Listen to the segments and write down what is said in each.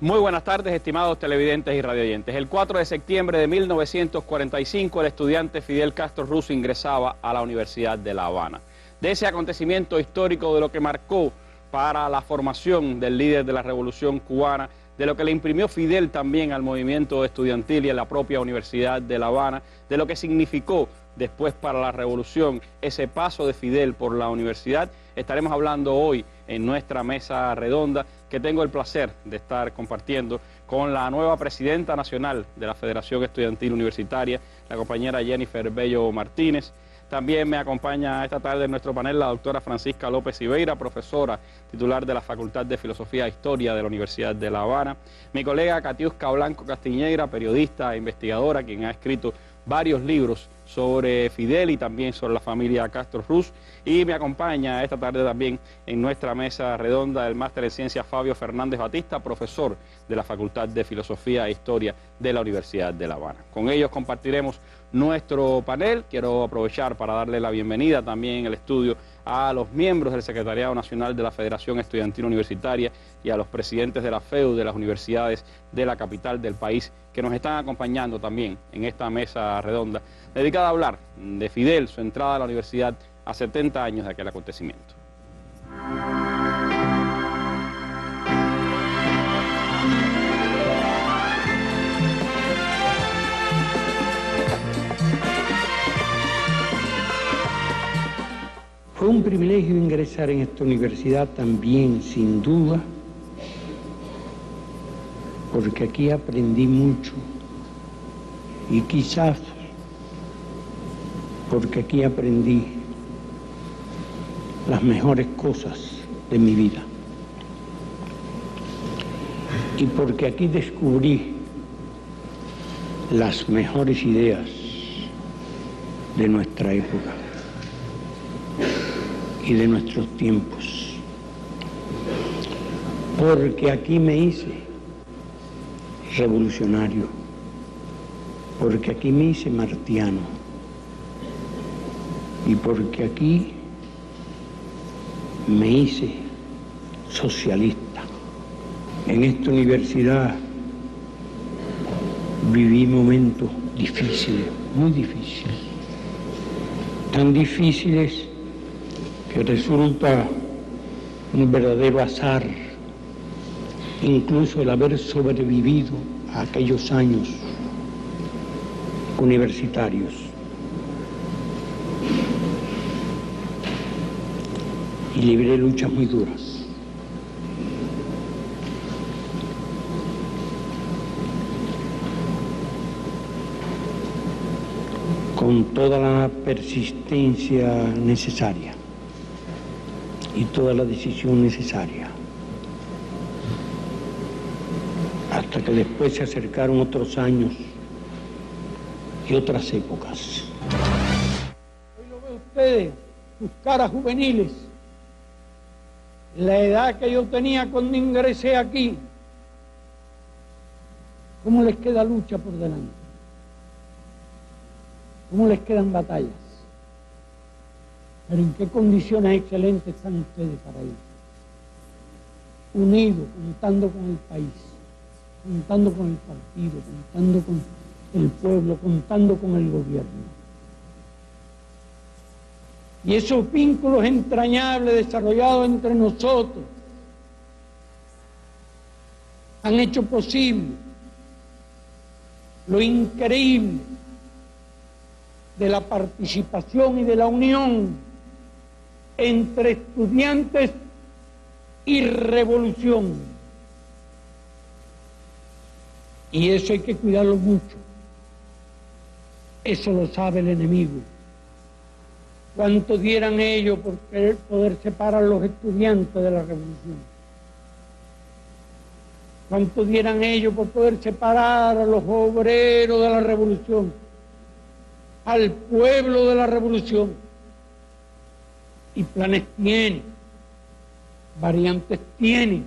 Muy buenas tardes, estimados televidentes y radioyentes. El 4 de septiembre de 1945, el estudiante Fidel Castro Ruz ingresaba a la Universidad de La Habana. De ese acontecimiento histórico, de lo que marcó para la formación del líder de la Revolución Cubana, de lo que le imprimió Fidel también al movimiento estudiantil y a la propia Universidad de La Habana, de lo que significó después para la Revolución ese paso de Fidel por la universidad, estaremos hablando hoy en nuestra mesa redonda, que tengo el placer de estar compartiendo con la nueva presidenta nacional de la Federación Estudiantil Universitaria, la compañera Jennifer Bello Martínez. También me acompaña esta tarde en nuestro panel la doctora Francisca López Ibeira, profesora titular de la Facultad de Filosofía e Historia de la Universidad de La Habana. Mi colega Katiuska Blanco Castiñeira, periodista e investigadora, quien ha escrito varios libros sobre Fidel y también sobre la familia Castro Ruz. Y me acompaña esta tarde también en nuestra mesa redonda el máster en Ciencias Fabio Fernández Batista, profesor de la Facultad de Filosofía e Historia de la Universidad de La Habana. Con ellos compartiremos nuestro panel. Quiero aprovechar para darle la bienvenida también en el estudio a los miembros del Secretariado Nacional de la Federación Estudiantil Universitaria y a los presidentes de la FEU de las universidades de la capital del país, que nos están acompañando también en esta mesa redonda dedicada a hablar de Fidel, su entrada a la universidad a 70 años de aquel acontecimiento. Fue un privilegio ingresar en esta universidad también, sin duda, porque aquí aprendí mucho y quizás porque aquí aprendí las mejores cosas de mi vida y porque aquí descubrí las mejores ideas de nuestra época y de nuestros tiempos, porque aquí me hice revolucionario, porque aquí me hice martiano y porque aquí me hice socialista. En esta universidad viví momentos difíciles, muy difíciles, tan difíciles que resulta un verdadero azar, incluso el haber sobrevivido a aquellos años universitarios. Y libré luchas muy duras. Con toda la persistencia necesaria y toda la decisión necesaria, hasta que después se acercaron otros años y otras épocas. Hoy lo ven ustedes, sus caras juveniles, la edad que yo tenía cuando ingresé aquí. ¿Cómo les queda lucha por delante? ¿Cómo les quedan batallas? Pero ¿en qué condiciones excelentes están ustedes para ir? Unidos, contando con el país, contando con el partido, contando con el pueblo, contando con el gobierno. Y esos vínculos entrañables desarrollados entre nosotros han hecho posible lo increíble de la participación y de la unión entre estudiantes y revolución. Y eso hay que cuidarlo mucho. Eso lo sabe el enemigo. ¿Cuánto dieran ellos por querer poder separar a los estudiantes de la revolución? ¿Cuánto dieran ellos por poder separar a los obreros de la revolución? Al pueblo de la revolución. Y planes tiene, variantes tiene.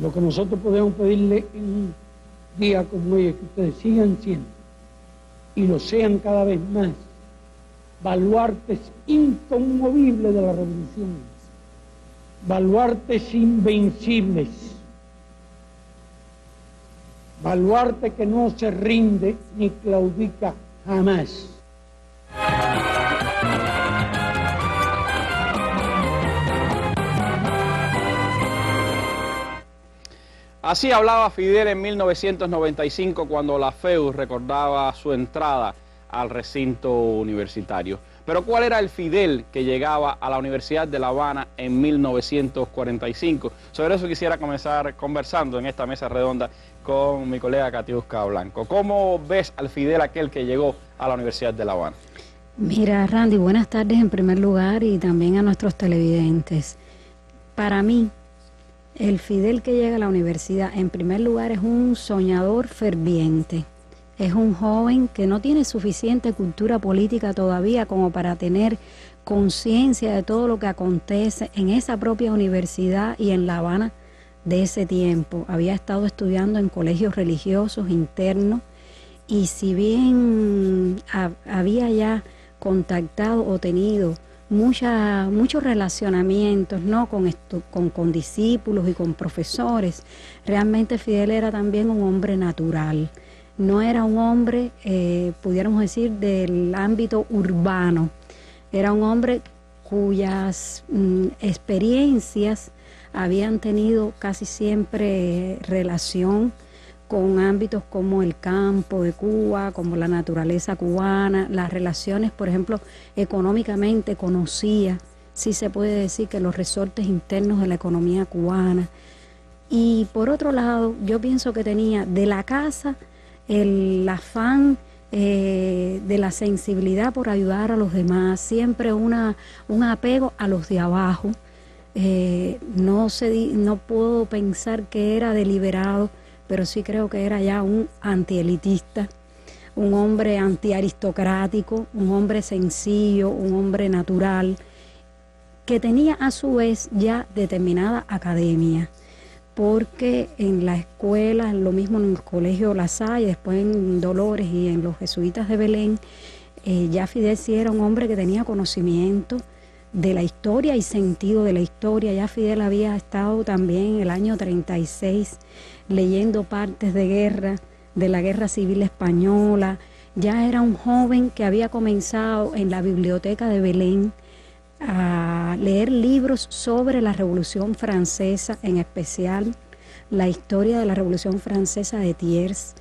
Lo que nosotros podemos pedirle en un día como hoy es que ustedes sigan siendo, y lo sean cada vez más, baluartes inconmovibles de la revolución, baluartes invencibles, baluarte que no se rinde ni claudica jamás. Así hablaba Fidel en 1995 cuando la FEU recordaba su entrada al recinto universitario. Pero ¿cuál era el Fidel que llegaba a la Universidad de La Habana en 1945? Sobre eso quisiera comenzar conversando en esta mesa redonda con mi colega Katiuska Blanco. ¿Cómo ves al Fidel aquel que llegó a la Universidad de La Habana? Mira, Randy, buenas tardes en primer lugar y también a nuestros televidentes. Para mí, el Fidel que llega a la universidad, en primer lugar, es un soñador ferviente. Es un joven que no tiene suficiente cultura política todavía como para tener conciencia de todo lo que acontece en esa propia universidad y en La Habana de ese tiempo. Había estado estudiando en colegios religiosos internos y si bien había ya contactado o tenido muchos relacionamientos, ¿no?, con discípulos y con profesores, realmente Fidel era también un hombre natural. No era un hombre, pudiéramos decir, del ámbito urbano. Era un hombre cuyas experiencias habían tenido casi siempre relación con ámbitos como el campo de Cuba, como la naturaleza cubana, las relaciones, por ejemplo, económicamente conocía, sí se puede decir que los resortes internos de la economía cubana. Y por otro lado, yo pienso que tenía de la casa el afán de la sensibilidad por ayudar a los demás, siempre un apego a los de abajo. No puedo pensar que era deliberado, pero sí creo que era ya un antielitista, un hombre antiaristocrático, un hombre sencillo, un hombre natural, que tenía a su vez ya determinada academia, porque en la escuela, lo mismo en el colegio La Salle, después en Dolores y en los jesuitas de Belén, ya Fidel sí era un hombre que tenía conocimiento de la historia y sentido de la historia. Ya Fidel había estado también en el año 36 leyendo partes de guerra, de la Guerra Civil Española. Ya era un joven que había comenzado en la biblioteca de Belén a leer libros sobre la Revolución Francesa, en especial la historia de la Revolución Francesa de Thiers,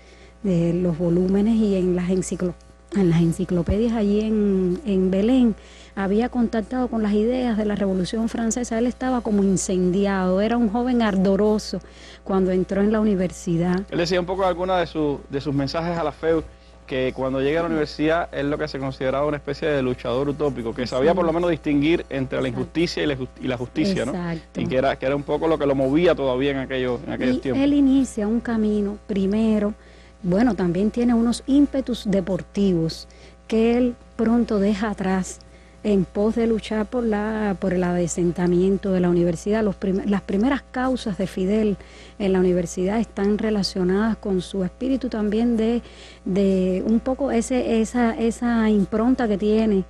de los volúmenes, y en las enciclopedias allí en Belén. Había contactado con las ideas de la Revolución Francesa. Él estaba como incendiado, era un joven ardoroso cuando entró en la universidad. Él decía un poco algunos de sus mensajes a la FEU, que cuando llega a la universidad es lo que se consideraba una especie de luchador utópico, que sabía por lo menos distinguir entre la injusticia y la justicia, ¿no? Y que era un poco lo que lo movía todavía en aquellos tiempos. Él inicia un camino, primero, bueno, también tiene unos ímpetus deportivos que él pronto deja atrás en pos de luchar por el adesentamiento de la universidad. Las primeras causas de Fidel en la universidad están relacionadas con su espíritu también de un poco esa impronta que tiene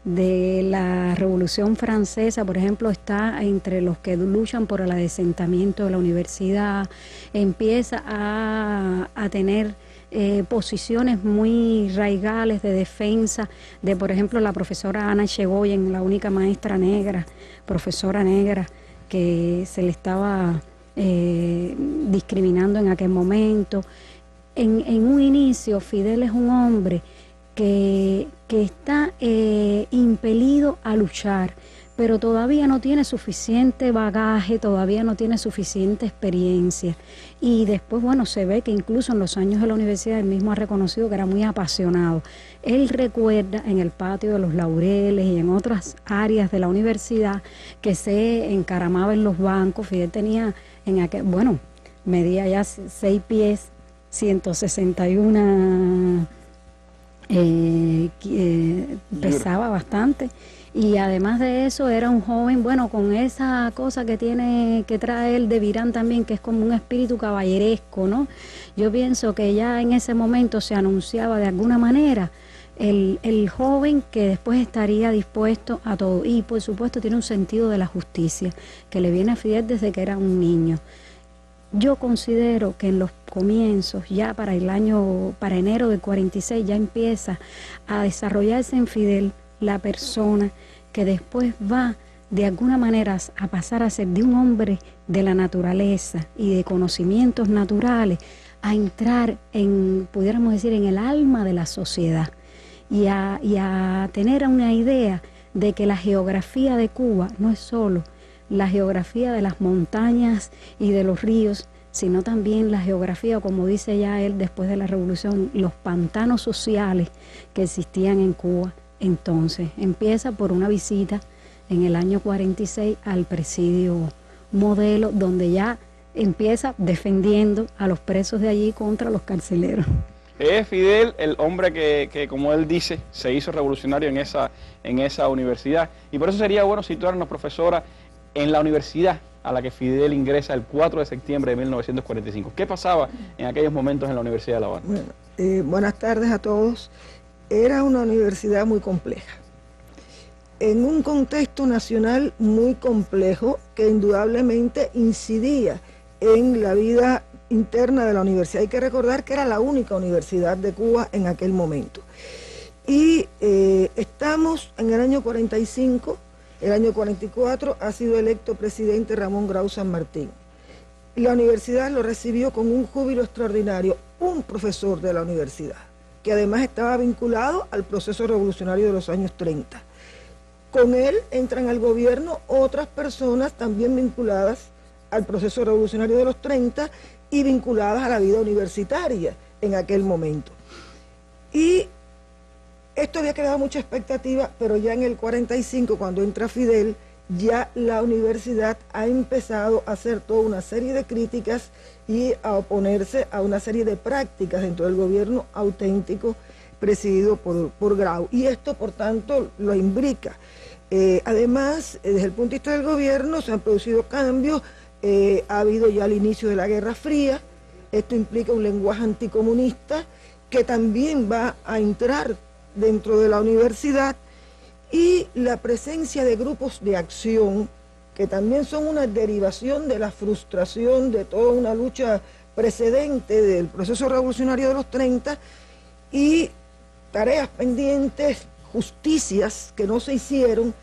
de la Revolución Francesa. Por ejemplo, está entre los que luchan por el adesentamiento de la universidad, empieza a tener posiciones muy raigales de defensa de, por ejemplo, la profesora Ana Echegoyen, la única maestra negra, profesora negra, que se le estaba discriminando en aquel momento. En un inicio, Fidel es un hombre que está impelido a luchar, pero todavía no tiene suficiente bagaje, todavía no tiene suficiente experiencia. Y después, bueno, se ve que incluso en los años de la universidad él mismo ha reconocido que era muy apasionado. Él recuerda en el patio de los Laureles y en otras áreas de la universidad que se encaramaba en los bancos. Fidel tenía medía ya 6 pies, 161, pesaba bastante. Y además de eso era un joven, bueno, con esa cosa que trae él de Virán también, que es como un espíritu caballeresco, ¿no? Yo pienso que ya en ese momento se anunciaba de alguna manera el joven que después estaría dispuesto a todo. Y por supuesto tiene un sentido de la justicia que le viene a Fidel desde que era un niño. Yo considero que en los comienzos, ya para enero del 46, ya empieza a desarrollarse en Fidel la persona que después va de alguna manera a pasar a ser de un hombre de la naturaleza y de conocimientos naturales a entrar en, pudiéramos decir, en el alma de la sociedad y a tener una idea de que la geografía de Cuba no es solo la geografía de las montañas y de los ríos, sino también la geografía, como dice ya él después de la revolución, los pantanos sociales que existían en Cuba. Entonces empieza por una visita en el año 46 al presidio Modelo, donde ya empieza defendiendo a los presos de allí contra los carceleros. Es Fidel el hombre que, como él dice, se hizo revolucionario en esa universidad. Y por eso sería bueno situarnos, profesora, en la universidad a la que Fidel ingresa el 4 de septiembre de 1945. ¿Qué pasaba en aquellos momentos en la Universidad de La Habana? Bueno, buenas tardes a todos. Era una universidad muy compleja, en un contexto nacional muy complejo que indudablemente incidía en la vida interna de la universidad. Hay que recordar que era la única universidad de Cuba en aquel momento. Y estamos en el año 45, el año 44 ha sido electo presidente Ramón Grau San Martín. La universidad lo recibió con un júbilo extraordinario, un profesor de la universidad, que además estaba vinculado al proceso revolucionario de los años 30. Con él entran al gobierno otras personas también vinculadas al proceso revolucionario de los 30 y vinculadas a la vida universitaria en aquel momento. Y esto había creado mucha expectativa, pero ya en el 45, cuando entra Fidel, ya la universidad ha empezado a hacer toda una serie de críticas y a oponerse a una serie de prácticas dentro del gobierno auténtico presidido por Grau. Y esto, por tanto, lo imbrica. Además, desde el punto de vista del gobierno, se han producido cambios, ha habido ya el inicio de la Guerra Fría, esto implica un lenguaje anticomunista que también va a entrar dentro de la universidad, y la presencia de grupos de acción, que también son una derivación de la frustración de toda una lucha precedente del proceso revolucionario de los 30, y tareas pendientes, justicias que no se hicieron,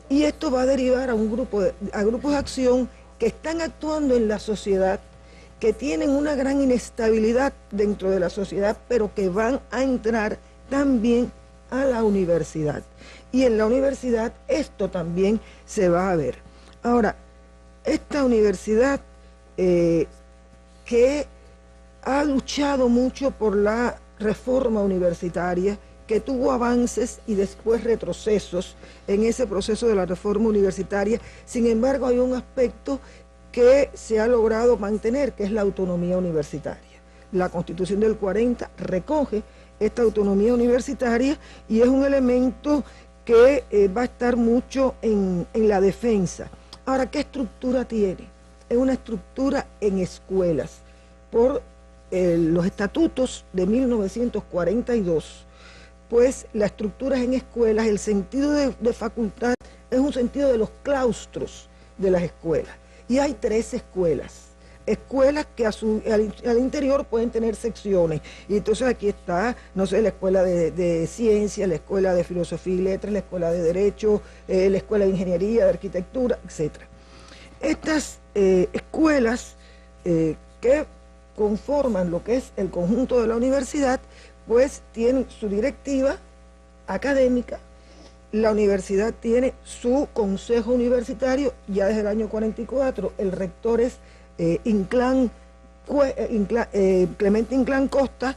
y esto va a derivar a grupos de acción que están actuando en la sociedad, que tienen una gran inestabilidad dentro de la sociedad, pero que van a entrar también a la universidad. Y en la universidad esto también se va a ver. Ahora, esta universidad que ha luchado mucho por la reforma universitaria, que tuvo avances y después retrocesos en ese proceso de la reforma universitaria, sin embargo hay un aspecto que se ha logrado mantener, que es la autonomía universitaria. La Constitución del 40 recoge esta autonomía universitaria y es un elemento que va a estar mucho en la defensa. Ahora, ¿qué estructura tiene? Es una estructura en escuelas. Por los estatutos de 1942, pues la estructura es en escuelas, el sentido de facultad es un sentido de los claustros de las escuelas. Y hay 3 escuelas. Escuelas que al interior pueden tener secciones. Y entonces aquí está, no sé, la escuela de ciencias, la escuela de filosofía y letras, la escuela de derecho, la escuela de ingeniería, de arquitectura, etc. Estas escuelas que conforman lo que es el conjunto de la universidad, pues tienen su directiva académica. La universidad tiene su consejo universitario, ya desde el año 44, el rector es Clemente Inclán Costa,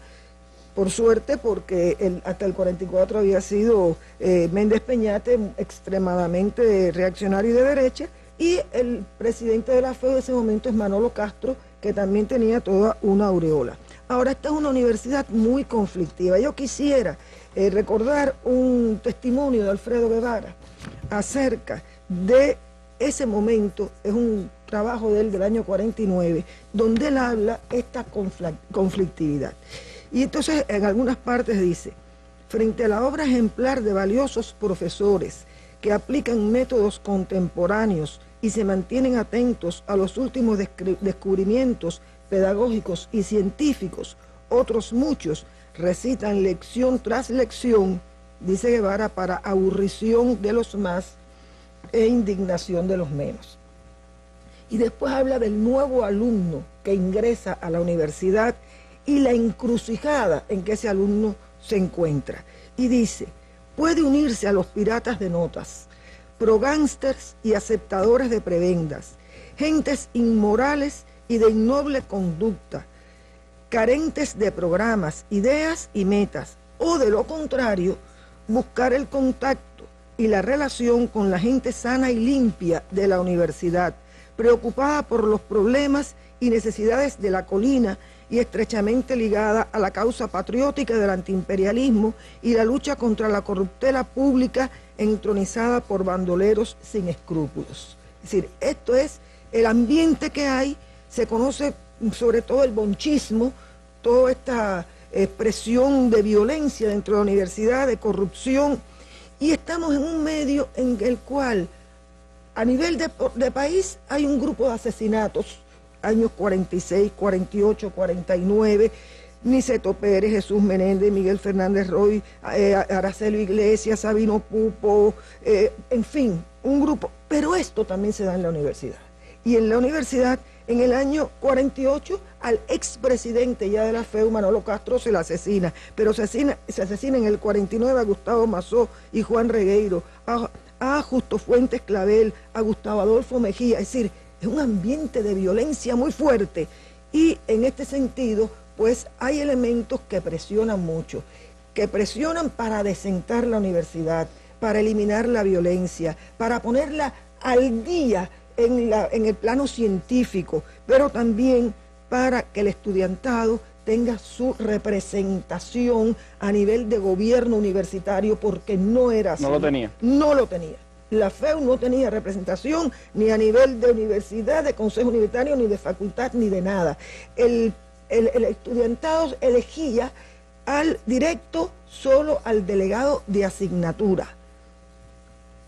por suerte, porque hasta el 44 había sido Méndez Peñate, extremadamente reaccionario y de derecha, y el presidente de la FEU de ese momento es Manolo Castro, que también tenía toda una aureola. Ahora, esta es una universidad muy conflictiva. Yo quisiera recordar un testimonio de Alfredo Guevara acerca de ese momento, es un trabajo de él del año 49, donde él habla esta conflictividad. Y entonces en algunas partes dice, frente a la obra ejemplar de valiosos profesores que aplican métodos contemporáneos y se mantienen atentos a los últimos descubrimientos pedagógicos y científicos, otros muchos recitan lección tras lección, dice Guevara, para aburrición de los más e indignación de los menos. Y después habla del nuevo alumno que ingresa a la universidad y la encrucijada en que ese alumno se encuentra. Y dice, puede unirse a los piratas de notas, progángsters y aceptadores de prebendas, gentes inmorales y de innoble conducta, carentes de programas, ideas y metas, o de lo contrario, buscar el contacto y la relación con la gente sana y limpia de la universidad, preocupada por los problemas y necesidades de la colina y estrechamente ligada a la causa patriótica del antiimperialismo y la lucha contra la corruptela pública entronizada por bandoleros sin escrúpulos. Es decir, esto es el ambiente que hay, se conoce sobre todo el bonchismo, toda esta expresión de violencia dentro de la universidad, de corrupción, y estamos en un medio en el cual a nivel de país hay un grupo de asesinatos, años 46, 48, 49, Niceto Pérez, Jesús Menéndez, Miguel Fernández Roy, Aracelo Iglesias, Sabino Pupo, en fin, un grupo. Pero esto también se da en la universidad. Y en la universidad, en el año 48, al expresidente ya de la FEU, Manolo Castro, se le asesina. Pero se asesina en el 49 a Gustavo Mazó y Juan Regueiro, a Justo Fuentes Clavel, a Gustavo Adolfo Mejía. Es decir, es un ambiente de violencia muy fuerte. Y en este sentido, pues hay elementos que presionan mucho, que presionan para desentar la universidad, para eliminar la violencia, para ponerla al día en el plano científico, pero también para que el estudiantado tenga su representación a nivel de gobierno universitario, porque no era así. No lo tenía. No lo tenía. La FEU no tenía representación ni a nivel de universidad, de consejo universitario, ni de facultad, ni de nada. El estudiantado elegía al directo solo al delegado de asignatura.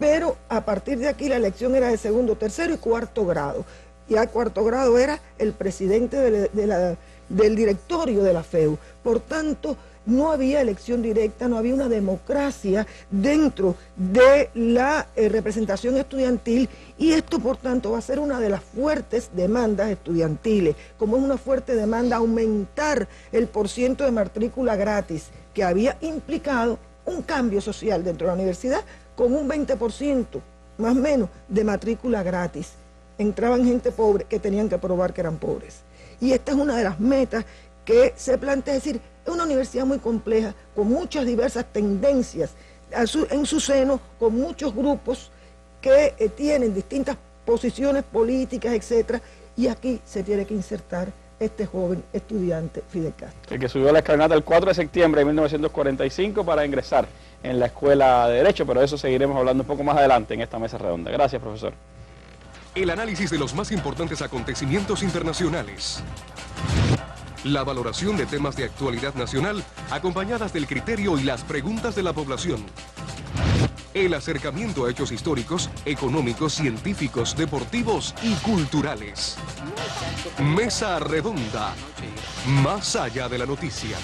Pero a partir de aquí la elección era de segundo, tercero y cuarto grado. Ya cuarto grado era el presidente del directorio de la FEU. Por tanto, no había elección directa, no había una democracia dentro de la representación estudiantil, y esto, por tanto, va a ser una de las fuertes demandas estudiantiles. Como es una fuerte demanda aumentar el % de matrícula gratis, que había implicado un cambio social dentro de la universidad, con un 20%, más o menos, de matrícula gratis. Entraban gente pobre que tenían que probar que eran pobres. Y esta es una de las metas que se plantea, es decir, es una universidad muy compleja, con muchas diversas tendencias en su seno, con muchos grupos que tienen distintas posiciones políticas, etcétera, y aquí se tiene que insertar este joven estudiante Fidel Castro. El que subió a la escalinata el 4 de septiembre de 1945 para ingresar en la Escuela de Derecho, pero de eso seguiremos hablando un poco más adelante en esta mesa redonda. Gracias, profesor. El análisis de los más importantes acontecimientos internacionales. La valoración de temas de actualidad nacional, acompañadas del criterio y las preguntas de la población. El acercamiento a hechos históricos, económicos, científicos, deportivos y culturales. Mesa redonda. Más allá de la noticia.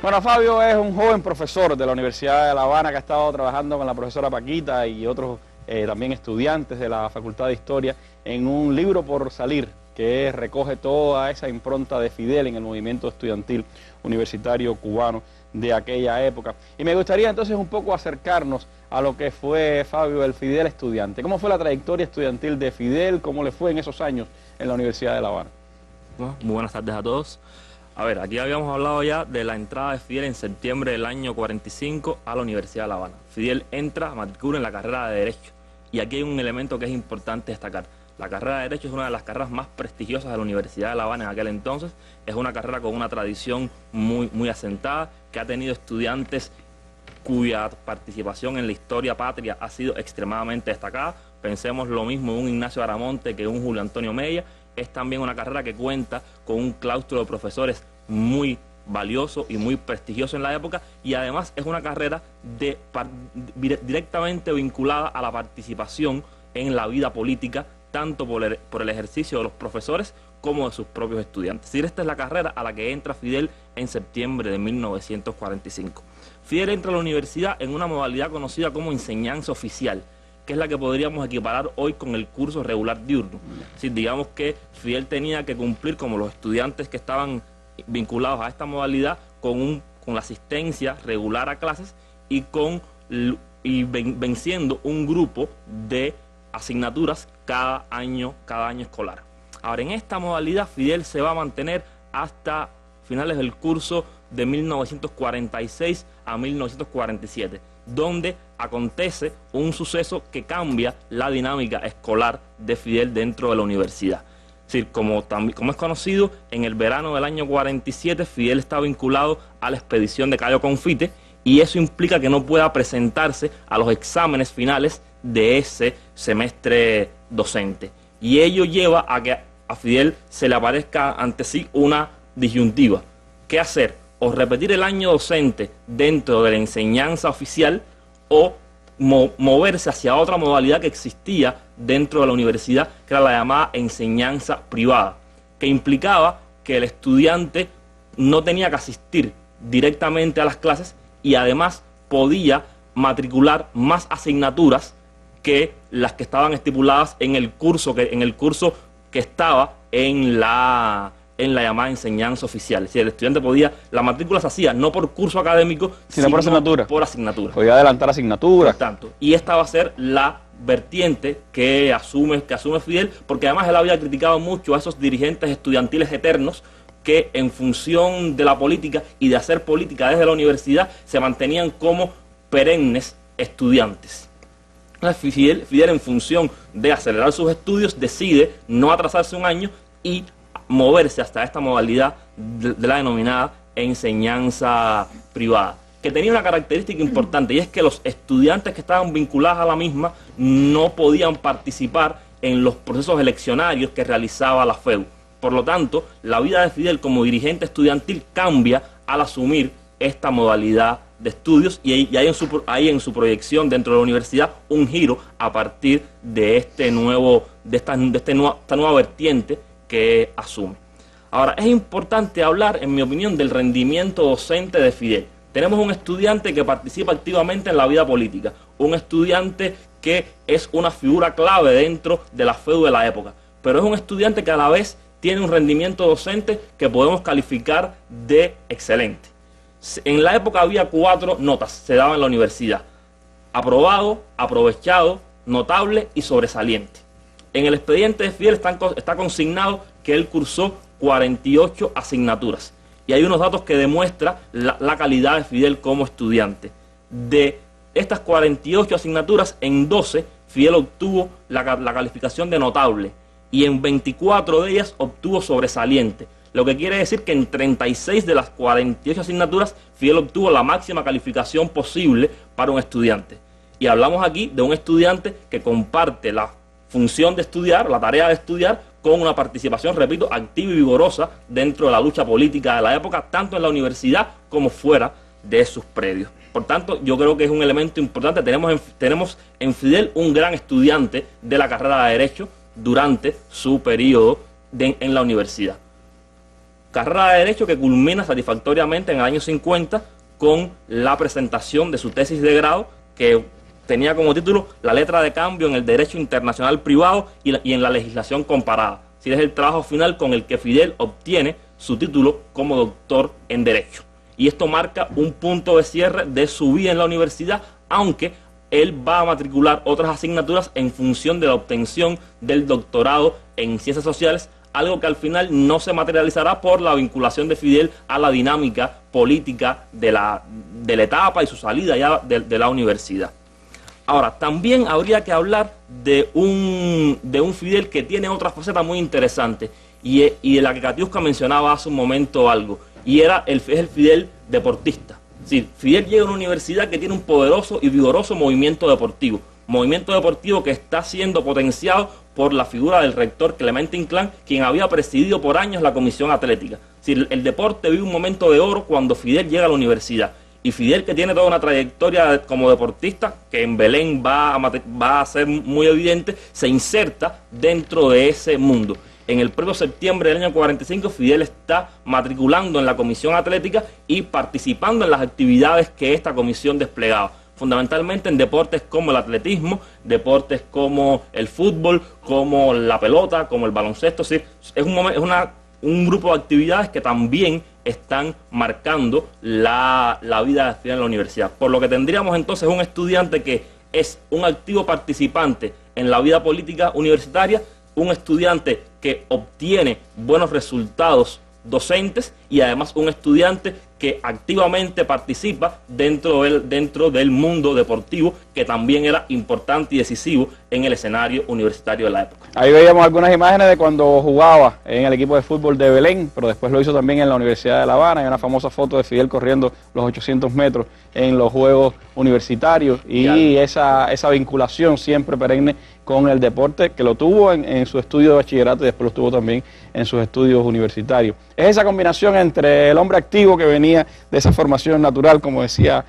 Bueno, Fabio es un joven profesor de la Universidad de La Habana que ha estado trabajando con la profesora Paquita y otros también estudiantes de la Facultad de Historia en un libro por salir que recoge toda esa impronta de Fidel en el movimiento estudiantil universitario cubano de aquella época. Y me gustaría entonces un poco acercarnos a lo que fue, Fabio, el Fidel estudiante. ¿Cómo fue la trayectoria estudiantil de Fidel? ¿Cómo le fue en esos años en la Universidad de La Habana? Muy buenas tardes a todos. A ver, aquí habíamos hablado ya de la entrada de Fidel en septiembre del año 45 a la Universidad de La Habana. Fidel entra, matricula en la carrera de Derecho. Y aquí hay un elemento que es importante destacar. La carrera de Derecho es una de las carreras más prestigiosas de la Universidad de La Habana en aquel entonces. Es una carrera con una tradición muy asentada, que ha tenido estudiantes cuya participación en la historia patria ha sido extremadamente destacada. Pensemos lo mismo en un Ignacio Aramonte que un Julio Antonio Mella. Es también una carrera que cuenta con un claustro de profesores muy valioso y muy prestigioso en la época, y además es una carrera directamente vinculada a la participación en la vida política, tanto por el ejercicio de los profesores como de sus propios estudiantes. Es decir, esta es la carrera a la que entra Fidel en septiembre de 1945. Fidel entra a la universidad en una modalidad conocida como enseñanza oficial, que es la que podríamos equiparar hoy con el curso regular diurno. Es decir, digamos que Fidel tenía que cumplir, como los estudiantes que estaban vinculados a esta modalidad, con la asistencia regular a clases y venciendo un grupo de asignaturas cada año escolar. Ahora, en esta modalidad Fidel se va a mantener hasta finales del curso de 1946 a 1947, donde acontece un suceso que cambia la dinámica escolar de Fidel dentro de la universidad. Es decir, como es conocido, en el verano del año 47 Fidel está vinculado a la expedición de Cayo Confite, y eso implica que no pueda presentarse a los exámenes finales de ese semestre docente. Y ello lleva a que a Fidel se le aparezca ante sí una disyuntiva. ¿Qué hacer? O repetir el año docente dentro de la enseñanza oficial, o moverse hacia otra modalidad que existía dentro de la universidad, que era la llamada enseñanza privada, que implicaba que el estudiante no tenía que asistir directamente a las clases y además podía matricular más asignaturas que las que estaban estipuladas en el curso que estaba en la llamada enseñanza oficial. Es decir, el estudiante podía, la matrícula se hacía no por curso académico, sino por asignatura. Podía adelantar asignaturas. Por tanto, y esta va a ser la vertiente que asume Fidel, porque además él había criticado mucho a esos dirigentes estudiantiles eternos que, en función de la política y de hacer política desde la universidad, se mantenían como perennes estudiantes. Fidel, en función de acelerar sus estudios, decide no atrasarse un año y moverse hasta esta modalidad de la denominada enseñanza privada, que tenía una característica importante, y es que los estudiantes que estaban vinculados a la misma no podían participar en los procesos eleccionarios que realizaba la FEU. Por lo tanto, la vida de Fidel como dirigente estudiantil cambia al asumir esta modalidad de estudios, y hay en su proyección dentro de la universidad un giro a partir de esta nueva vertiente que asume. Ahora, es importante hablar, en mi opinión, del rendimiento docente de Fidel. Tenemos un estudiante que participa activamente en la vida política, un estudiante que es una figura clave dentro de la FEU de la época, pero es un estudiante que a la vez tiene un rendimiento docente que podemos calificar de excelente. En la época había 4 notas, se daban en la universidad: aprobado, aprovechado, notable y sobresaliente. En el expediente de Fidel está consignado que él cursó 48 asignaturas. Y hay unos datos que demuestran la calidad de Fidel como estudiante. De estas 48 asignaturas, en 12 Fidel obtuvo la calificación de notable, y en 24 de ellas obtuvo sobresaliente. Lo que quiere decir que en 36 de las 48 asignaturas Fidel obtuvo la máxima calificación posible para un estudiante. Y hablamos aquí de un estudiante que comparte la función de estudiar, la tarea de estudiar, con una participación, repito, activa y vigorosa dentro de la lucha política de la época, tanto en la universidad como fuera de sus predios. Por tanto, yo creo que es un elemento importante. Tenemos en Fidel un gran estudiante de la carrera de Derecho durante su periodo en la universidad. Carrera de Derecho que culmina satisfactoriamente en el año 50 con la presentación de su tesis de grado, que tenía como título La letra de cambio en el derecho internacional privado y en la legislación comparada. Es el trabajo final con el que Fidel obtiene su título como doctor en Derecho. Y esto marca un punto de cierre de su vida en la universidad, aunque él va a matricular otras asignaturas en función de la obtención del doctorado en Ciencias Sociales algo que al final no se materializará por la vinculación de Fidel a la dinámica política de la etapa y su salida ya de la universidad. Ahora, también habría que hablar de un Fidel que tiene otra faceta muy interesante, y de la que Katiuska mencionaba hace un momento algo, y es el Fidel deportista. Es decir, Fidel llega a una universidad que tiene un poderoso y vigoroso movimiento deportivo que está siendo potenciado por la figura del rector Clemente Inclán, quien había presidido por años la comisión atlética. Es decir, el deporte vive un momento de oro cuando Fidel llega a la universidad. Y Fidel, que tiene toda una trayectoria como deportista, que en Belén va a ser muy evidente, se inserta dentro de ese mundo. En el propio septiembre del año 45, Fidel está matriculando en la comisión atlética y participando en las actividades que esta comisión desplegaba, fundamentalmente en deportes como el atletismo, deportes como el fútbol, como la pelota, como el baloncesto. Es decir, es un grupo de actividades que también están marcando la vida de Fidel en la universidad. Por lo que tendríamos entonces un estudiante que es un activo participante en la vida política universitaria, un estudiante que obtiene buenos resultados docentes y además un estudiante que activamente participa dentro del mundo deportivo, que también era importante y decisivo en el escenario universitario de la época. Ahí veíamos algunas imágenes de cuando jugaba en el equipo de fútbol de Belén, pero después lo hizo también en la Universidad de La Habana. Hay una famosa foto de Fidel corriendo los 800 metros en los Juegos Universitarios, y esa vinculación siempre perenne con el deporte, que lo tuvo en su estudio de bachillerato y después lo tuvo también en sus estudios universitarios. Es esa combinación entre el hombre activo que venía de esa formación natural, como decía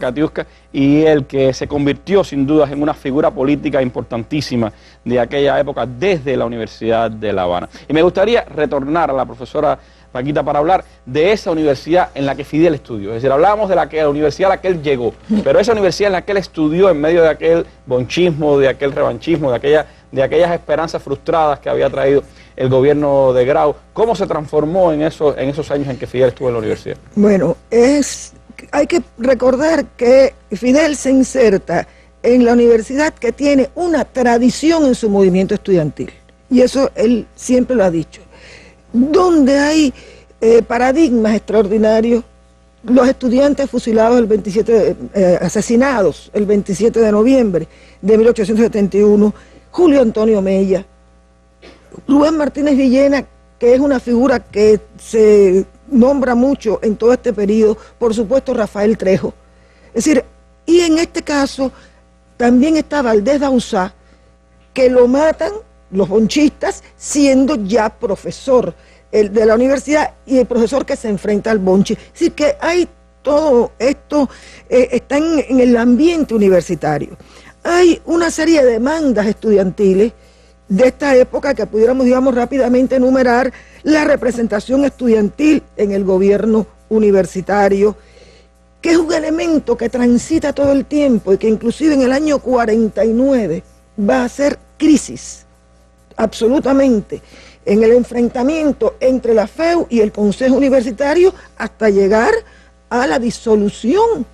Katiuska, y el que se convirtió sin dudas en una figura política importantísima de aquella época desde la Universidad de La Habana. Y me gustaría retornar a la profesora Paquita para hablar de esa universidad en la que Fidel estudió. Es decir, hablábamos de la universidad a la que él llegó, pero esa universidad en la que él estudió en medio de aquel bonchismo, de aquel revanchismo, de aquellas esperanzas frustradas que había traído el gobierno de Grau, ¿cómo se transformó en esos años en que Fidel estuvo en la universidad? Bueno, hay que recordar que Fidel se inserta en la universidad que tiene una tradición en su movimiento estudiantil, y eso él siempre lo ha dicho. Donde hay paradigmas extraordinarios, los estudiantes fusilados asesinados el 27 de noviembre de 1871, Julio Antonio Mella, Rubén Martínez Villena, que es una figura que se nombra mucho en todo este periodo, por supuesto Rafael Trejo. Es decir, y en este caso también está Valdés Dauzá, que lo matan los bonchistas siendo ya profesor de la universidad, y el profesor que se enfrenta al bonche. Es decir, que hay todo esto, está en el ambiente universitario. Hay una serie de demandas estudiantiles de esta época que pudiéramos, digamos, rápidamente enumerar: la representación estudiantil en el gobierno universitario, que es un elemento que transita todo el tiempo y que inclusive en el año 49 va a ser crisis, absolutamente, en el enfrentamiento entre la FEU y el Consejo Universitario, hasta llegar a la disolución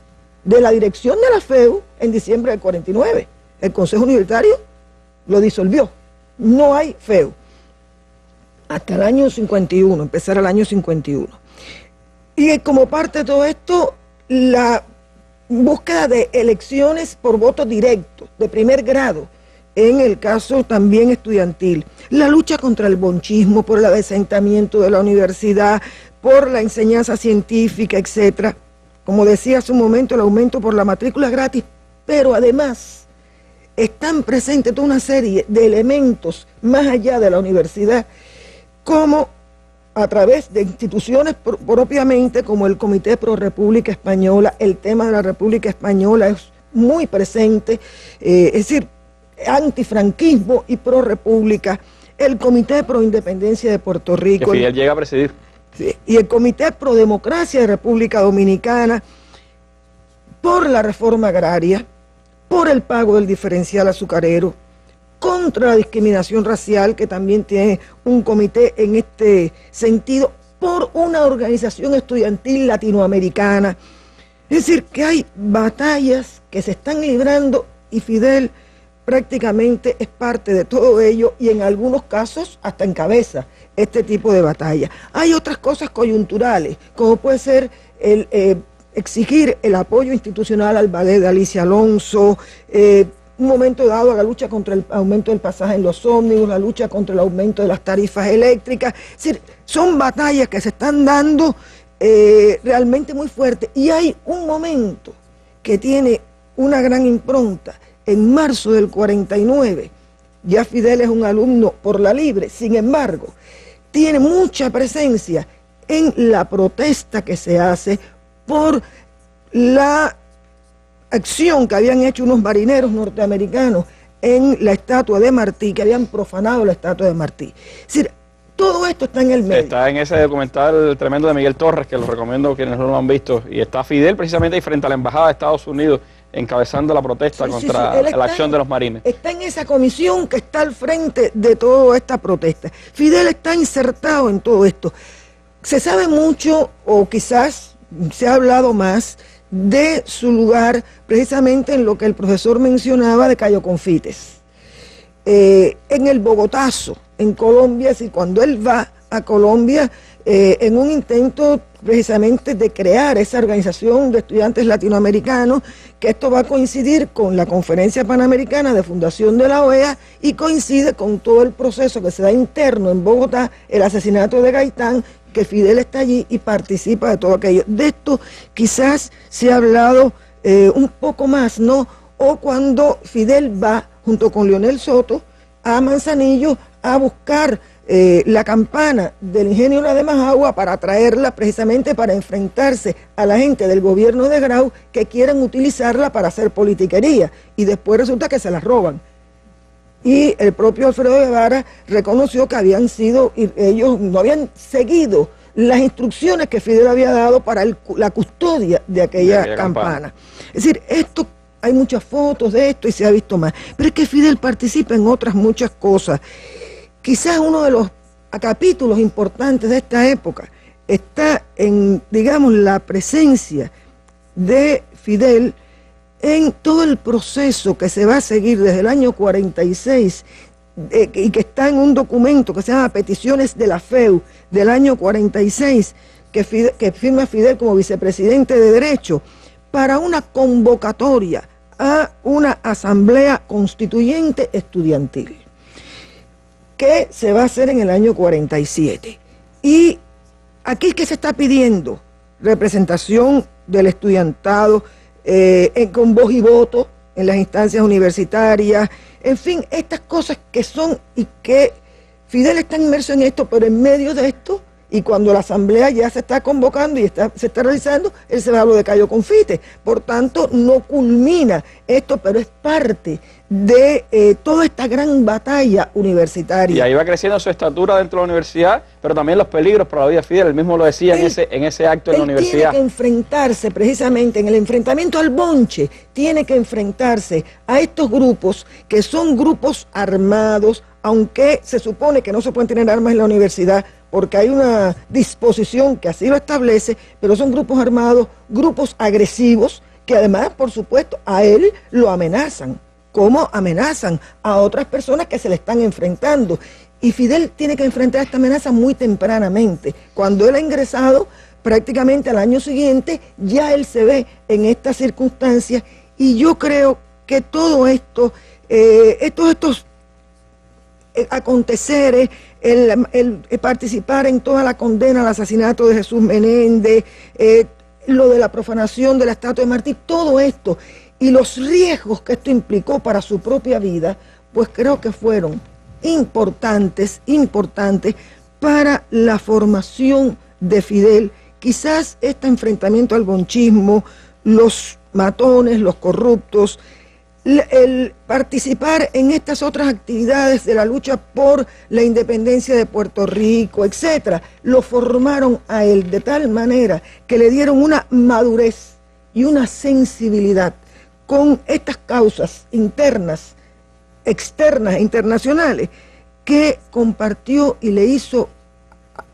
de la dirección de la FEU en diciembre del 49. El Consejo Universitario lo disolvió, no hay FEU hasta el año 51, empezar el año 51. Y como parte de todo esto, la búsqueda de elecciones por voto directo, de primer grado, en el caso también estudiantil, la lucha contra el bonchismo, por el adecentamiento de la universidad, por la enseñanza científica, etcétera. Como decía hace un momento, el aumento por la matrícula gratis, pero además están presentes toda una serie de elementos más allá de la universidad, como a través de instituciones propiamente, como el Comité Pro República Española. El tema de la República Española es muy presente, es decir, antifranquismo y pro república, el Comité Pro Independencia de Puerto Rico, que Fidel llega a presidir, y el Comité Pro Democracia de República Dominicana, por la reforma agraria, por el pago del diferencial azucarero, contra la discriminación racial, que también tiene un comité en este sentido, por una organización estudiantil latinoamericana. Es decir, que hay batallas que se están librando, y Fidel prácticamente es parte de todo ello y en algunos casos hasta encabeza este tipo de batalla. Hay otras cosas coyunturales, como puede ser exigir el apoyo institucional al ballet de Alicia Alonso, un momento dado a la lucha contra el aumento del pasaje en los ómnibus, la lucha contra el aumento de las tarifas eléctricas. Es decir, son batallas que se están dando realmente muy fuertes. Y hay un momento que tiene una gran impronta. En marzo del 49, ya Fidel es un alumno por la libre, sin embargo, tiene mucha presencia en la protesta que se hace por la acción que habían hecho unos marineros norteamericanos en la estatua de Martí, que habían profanado la estatua de Martí. Es decir, todo esto está en el medio. Está en ese documental tremendo de Miguel Torres, que lo recomiendo a quienes no lo han visto, y está Fidel precisamente ahí frente a la Embajada de Estados Unidos, encabezando la protesta contra la acción de los marines. Está en esa comisión que está al frente de toda esta protesta. Fidel está insertado en todo esto. Se sabe mucho, o quizás se ha hablado más, de su lugar precisamente en lo que el profesor mencionaba de Cayo Confites. En el Bogotazo, en Colombia, cuando él va a Colombia, en un intento precisamente de crear esa organización de estudiantes latinoamericanos, que esto va a coincidir con la Conferencia Panamericana de Fundación de la OEA y coincide con todo el proceso que se da interno en Bogotá, el asesinato de Gaitán, que Fidel está allí y participa de todo aquello. De esto quizás se ha hablado un poco más, ¿no? O cuando Fidel va junto con Leonel Soto a Manzanillo a buscar la campana del ingenio La de Majagua para traerla precisamente para enfrentarse a la gente del gobierno de Grau que quieren utilizarla para hacer politiquería y después resulta que se la roban. Y el propio Alfredo Guevara reconoció que ellos no habían seguido las instrucciones que Fidel había dado para la custodia de aquella campana. Es decir, hay muchas fotos de esto y se ha visto más, pero es que Fidel participa en otras muchas cosas. Quizás uno de los capítulos importantes de esta época está en, digamos, la presencia de Fidel en todo el proceso que se va a seguir desde el año 46 y que está en un documento que se llama Peticiones de la FEU del año 46, que firma Fidel como vicepresidente de Derecho, para una convocatoria a una asamblea constituyente estudiantil, que se va a hacer en el año 47. Y aquí que se está pidiendo representación del estudiantado, con voz y voto en las instancias universitarias, en fin, estas cosas que son y que Fidel está inmerso en esto, pero en medio de esto, y cuando la asamblea ya se está convocando y se está realizando, él se va a lo de Cayo Confites. Por tanto, no culmina esto, pero es parte de toda esta gran batalla universitaria. Y ahí va creciendo su estatura dentro de la universidad, pero también los peligros para la vida de Fidel. Él mismo lo decía en ese acto en la universidad. Tiene que enfrentarse precisamente en el enfrentamiento al bonche, tiene que enfrentarse a estos grupos que son grupos armados, aunque se supone que no se pueden tener armas en la universidad, porque hay una disposición que así lo establece, pero son grupos armados, grupos agresivos, que además, por supuesto, a él lo amenazan, como amenazan a otras personas que se le están enfrentando. Y Fidel tiene que enfrentar esta amenaza muy tempranamente. Cuando él ha ingresado, prácticamente al año siguiente, ya él se ve en estas circunstancias, y yo creo que todo esto, estos aconteceres, el participar en toda la condena al asesinato de Jesús Menéndez, lo de la profanación de la estatua de Martí, todo esto y los riesgos que esto implicó para su propia vida, pues creo que fueron importantes para la formación de Fidel. Quizás este enfrentamiento al bonchismo, los matones, los corruptos, el participar en estas otras actividades de la lucha por la independencia de Puerto Rico, etcétera, lo formaron a él de tal manera que le dieron una madurez y una sensibilidad con estas causas internas, externas e internacionales, que compartió y le hizo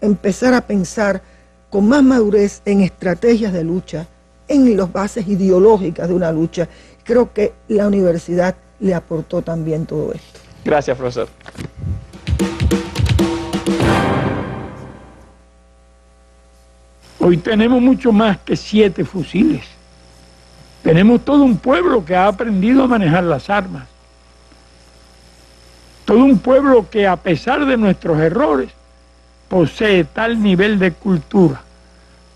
empezar a pensar con más madurez en estrategias de lucha, en las bases ideológicas de una lucha. Creo que la universidad le aportó también todo esto. Gracias, profesor. Hoy tenemos mucho más que 7 fusiles. Tenemos todo un pueblo que ha aprendido a manejar las armas. Todo un pueblo que, a pesar de nuestros errores, posee tal nivel de cultura,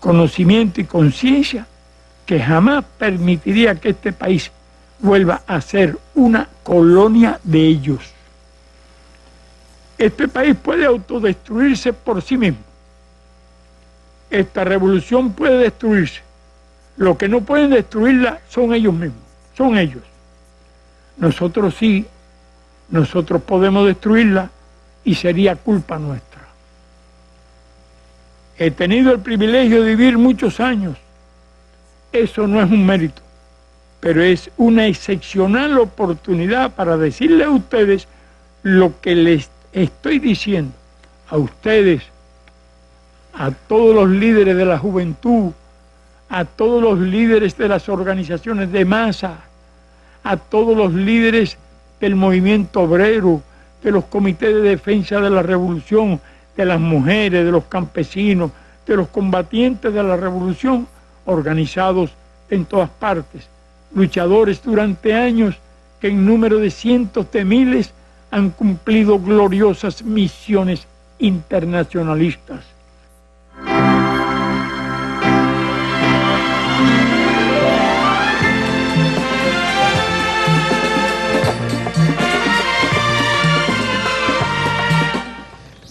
conocimiento y conciencia que jamás permitiría que este país vuelva a ser una colonia de ellos. Este país puede autodestruirse por sí mismo. Esta revolución puede destruirse. Lo que no pueden destruirla son ellos mismos, son ellos. Nosotros sí, nosotros podemos destruirla y sería culpa nuestra. He tenido el privilegio de vivir muchos años. Eso no es un mérito, pero es una excepcional oportunidad para decirles a ustedes lo que les estoy diciendo a ustedes, a todos los líderes de la juventud, a todos los líderes de las organizaciones de masa, a todos los líderes del movimiento obrero, de los comités de defensa de la revolución, de las mujeres, de los campesinos, de los combatientes de la revolución, organizados en todas partes, luchadores durante años que en número de cientos de miles han cumplido gloriosas misiones internacionalistas.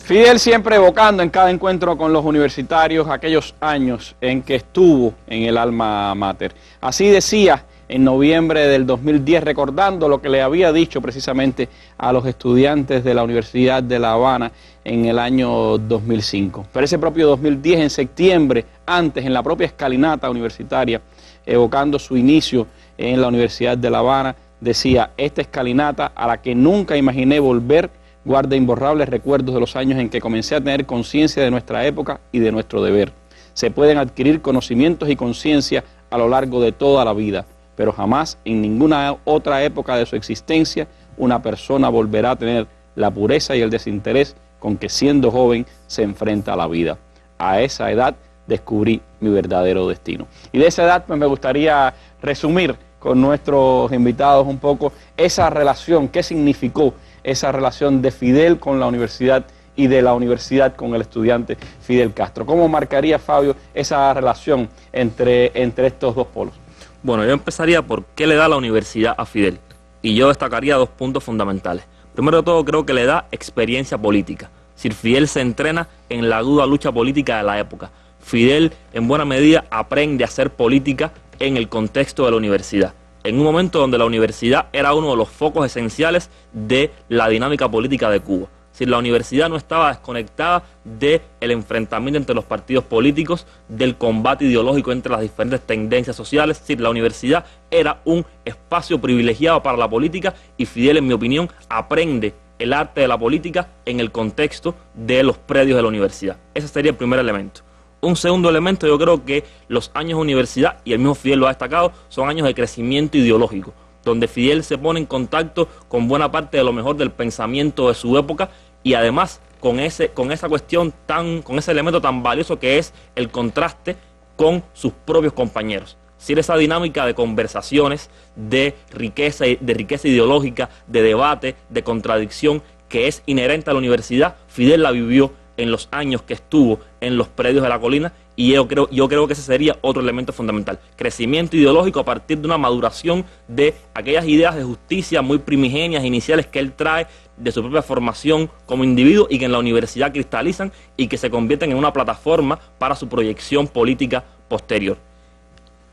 Fidel siempre evocando en cada encuentro con los universitarios aquellos años en que estuvo en el alma mater. Así decía en noviembre del 2010, recordando lo que le había dicho precisamente a los estudiantes de la Universidad de La Habana en el año 2005. Pero ese propio 2010, en septiembre, antes, en la propia escalinata universitaria, evocando su inicio en la Universidad de La Habana, decía: esta escalinata a la que nunca imaginé volver guarda imborrables recuerdos de los años en que comencé a tener conciencia de nuestra época y de nuestro deber. Se pueden adquirir conocimientos y conciencia a lo largo de toda la vida, pero jamás en ninguna otra época de su existencia una persona volverá a tener la pureza y el desinterés con que siendo joven se enfrenta a la vida. A esa edad descubrí mi verdadero destino. Y de esa edad pues me gustaría resumir con nuestros invitados un poco esa relación, qué significó esa relación de Fidel con la universidad y de la universidad con el estudiante Fidel Castro. ¿Cómo marcaría, Fabio, esa relación entre estos dos polos? Bueno, yo empezaría por qué le da la universidad a Fidel. Y yo destacaría 2 puntos fundamentales. Primero de todo, creo que le da experiencia política. Es decir, Fidel se entrena en la dura lucha política de la época. Fidel, en buena medida, aprende a hacer política en el contexto de la universidad, en un momento donde la universidad era uno de los focos esenciales de la dinámica política de Cuba. Es decir, la universidad no estaba desconectada del enfrentamiento entre los partidos políticos, del combate ideológico entre las diferentes tendencias sociales. Es decir, la universidad era un espacio privilegiado para la política y Fidel, en mi opinión, aprende el arte de la política en el contexto de los predios de la universidad. Ese sería el primer elemento. Un segundo elemento, yo creo que los años de universidad, y el mismo Fidel lo ha destacado, son años de crecimiento ideológico, donde Fidel se pone en contacto con buena parte de lo mejor del pensamiento de su época y además con esa cuestión con ese elemento tan valioso que es el contraste con sus propios compañeros. Es decir, esa dinámica de conversaciones, de riqueza ideológica, de debate, de contradicción que es inherente a la universidad, Fidel la vivió en los años que estuvo en los predios de la colina, y yo creo que ese sería otro elemento fundamental. Crecimiento ideológico a partir de una maduración de aquellas ideas de justicia muy primigenias, iniciales, que él trae de su propia formación como individuo y que en la universidad cristalizan y que se convierten en una plataforma para su proyección política posterior.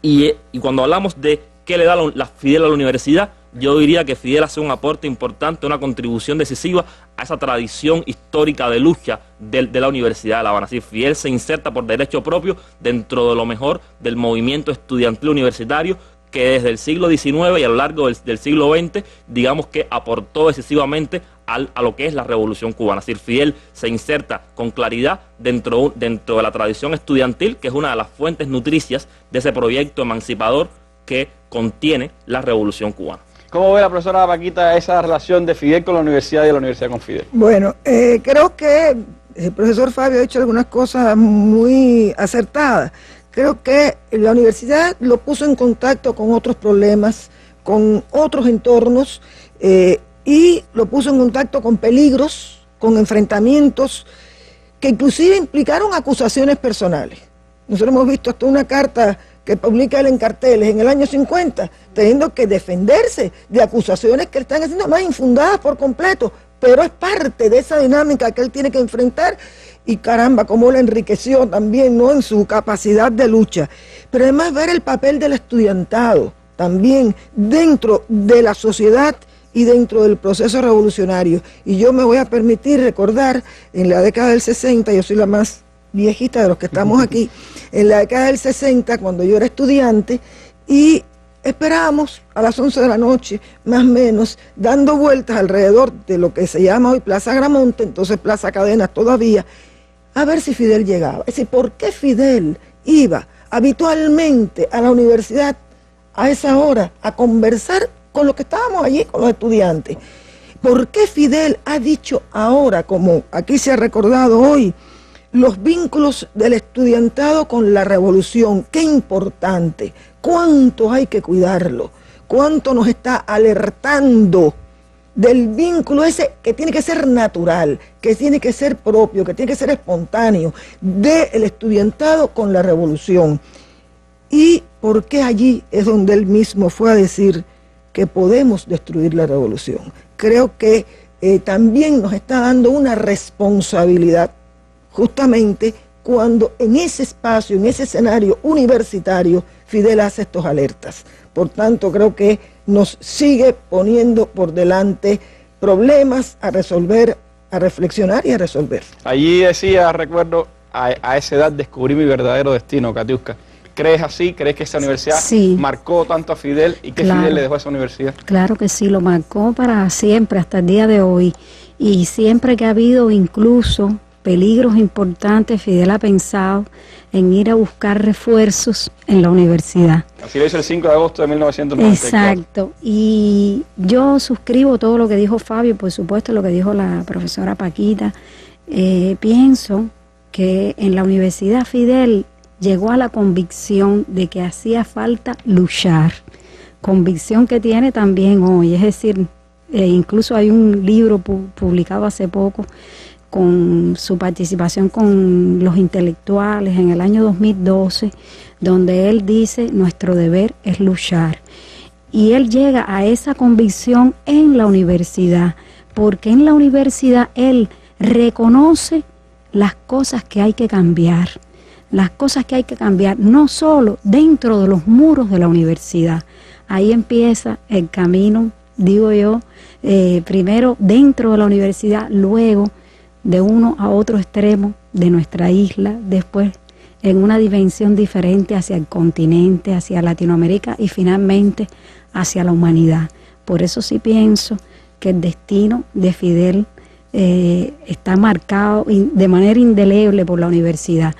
Y cuando hablamos de qué le da Fidel a la universidad, yo diría que Fidel hace un aporte importante, una contribución decisiva a esa tradición histórica de lucha de la Universidad de La Habana. Así, Fidel se inserta por derecho propio dentro de lo mejor del movimiento estudiantil universitario que desde el siglo XIX y a lo largo del siglo XX, digamos que aportó decisivamente a lo que es la Revolución Cubana. Es decir, Fidel se inserta con claridad dentro de la tradición estudiantil, que es una de las fuentes nutricias de ese proyecto emancipador que contiene la Revolución Cubana. ¿Cómo ve la profesora Paquita esa relación de Fidel con la universidad y de la universidad con Fidel? Bueno, creo que el profesor Fabio ha hecho algunas cosas muy acertadas. Creo que la universidad lo puso en contacto con otros problemas, con otros entornos, y lo puso en contacto con peligros, con enfrentamientos que inclusive implicaron acusaciones personales. Nosotros hemos visto hasta una carta que publica él en carteles en el año 50, teniendo que defenderse de acusaciones que están haciendo más infundadas por completo, pero es parte de esa dinámica que él tiene que enfrentar, y caramba, cómo lo enriqueció también, ¿no?, en su capacidad de lucha. Pero además ver el papel del estudiantado también dentro de la sociedad y dentro del proceso revolucionario. Y yo me voy a permitir recordar, en la década del 60, yo soy la más viejita de los que estamos aquí, en la década del 60, cuando yo era estudiante, y esperábamos a las 11 de la noche, más o menos, dando vueltas alrededor de lo que se llama hoy Plaza Gramonte, entonces Plaza Cadenas todavía, a ver si Fidel llegaba. Es decir, ¿por qué Fidel iba habitualmente a la universidad a esa hora a conversar con los que estábamos allí, con los estudiantes? ¿Por qué Fidel ha dicho ahora, como aquí se ha recordado hoy, los vínculos del estudiantado con la revolución? Qué importante, cuánto hay que cuidarlo, cuánto nos está alertando del vínculo ese que tiene que ser natural, que tiene que ser propio, que tiene que ser espontáneo, del estudiantado con la revolución. Y por qué allí es donde él mismo fue a decir que podemos destruir la revolución. Creo que también nos está dando una responsabilidad, justamente cuando en ese espacio, en ese escenario universitario, Fidel hace estos alertas. Por tanto, creo que nos sigue poniendo por delante problemas a resolver, a reflexionar y a resolver. Allí decía, recuerdo, a esa edad descubrí mi verdadero destino, Katiuska. ¿Crees así? ¿Crees que esa universidad marcó tanto a Fidel y que Fidel le dejó a esa universidad? Claro que sí, lo marcó para siempre, hasta el día de hoy. Y siempre que ha habido incluso peligros importantes, Fidel ha pensado en ir a buscar refuerzos en la universidad. Así lo hizo el 5 de agosto de 1994. Exacto. Y yo suscribo todo lo que dijo Fabio, por supuesto lo que dijo la profesora Paquita. Pienso que en la universidad Fidel llegó a la convicción de que hacía falta luchar, convicción que tiene también hoy. Es decir, incluso hay un libro publicado hace poco con su participación con los intelectuales en el año 2012, donde él dice: nuestro deber es luchar. Y él llega a esa convicción en la universidad, porque en la universidad él reconoce las cosas que hay que cambiar, no solo dentro de los muros de la universidad. Ahí empieza el camino, digo yo, primero dentro de la universidad, luego de uno a otro extremo de nuestra isla, después en una dimensión diferente hacia el continente, hacia Latinoamérica y finalmente hacia la humanidad. Por eso sí pienso que el destino de Fidel está marcado de manera indeleble por la universidad.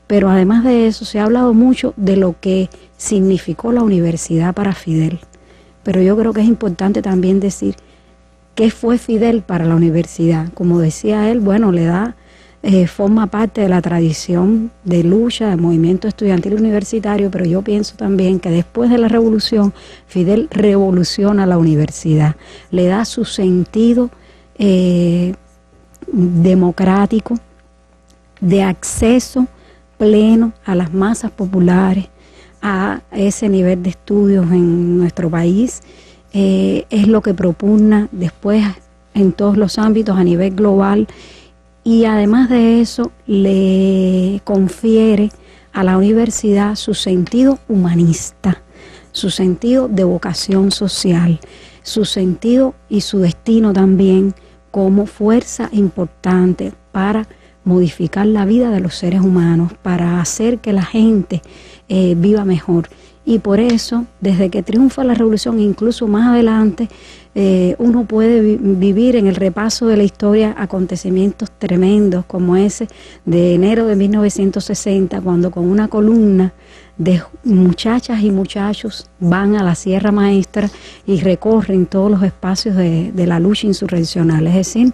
Pero además de eso se ha hablado mucho de lo que significó la universidad para Fidel. Pero yo creo que es importante también decir qué fue Fidel para la universidad. Como decía él, bueno, forma parte de la tradición de lucha del movimiento estudiantil universitario, pero yo pienso también que después de la revolución, Fidel revoluciona la universidad, le da su sentido democrático, de acceso pleno a las masas populares, a ese nivel de estudios en nuestro país. Es lo que propugna después en todos los ámbitos a nivel global, y además de eso le confiere a la universidad su sentido humanista, su sentido de vocación social, su sentido y su destino también como fuerza importante para modificar la vida de los seres humanos, para hacer que la gente viva mejor. Y por eso, desde que triunfa la revolución, incluso más adelante, uno puede vivir en el repaso de la historia acontecimientos tremendos como ese de enero de 1960, cuando con una columna de muchachas y muchachos van a la Sierra Maestra y recorren todos los espacios de la lucha insurreccional. Es decir,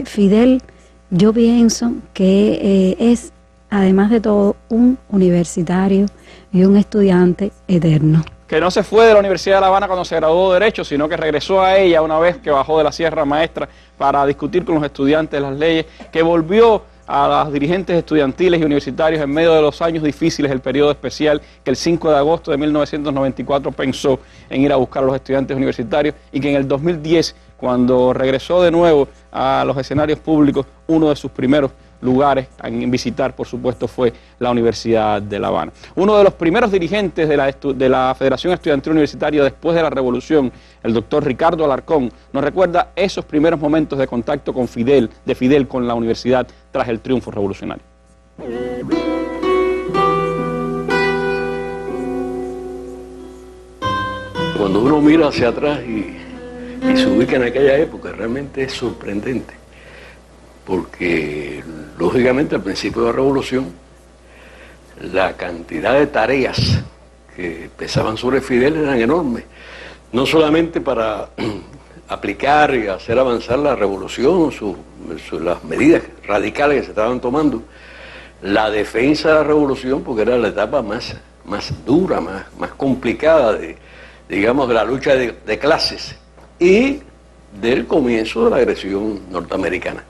Fidel, yo pienso que es, además de todo, un universitario y un estudiante eterno. Que no se fue de la Universidad de La Habana cuando se graduó de Derecho, sino que regresó a ella una vez que bajó de la Sierra Maestra para discutir con los estudiantes las leyes, que volvió a los dirigentes estudiantiles y universitarios en medio de los años difíciles, el periodo especial, que el 5 de agosto de 1994 pensó en ir a buscar a los estudiantes universitarios, y que en el 2010, cuando regresó de nuevo a los escenarios públicos, uno de sus primeros lugares en visitar, por supuesto, fue la Universidad de La Habana. Uno de los primeros dirigentes de la Federación Estudiantil Universitaria después de la Revolución, el doctor Ricardo Alarcón, nos recuerda esos primeros momentos de contacto con Fidel con la universidad tras el triunfo revolucionario. Cuando uno mira hacia atrás y se ubica en aquella época, realmente es sorprendente, porque lógicamente al principio de la revolución la cantidad de tareas que pesaban sobre Fidel eran enormes, no solamente para aplicar y hacer avanzar la revolución, las medidas radicales que se estaban tomando, la defensa de la revolución, porque era la etapa más dura, más complicada de la lucha de clases, y del comienzo de la agresión norteamericana.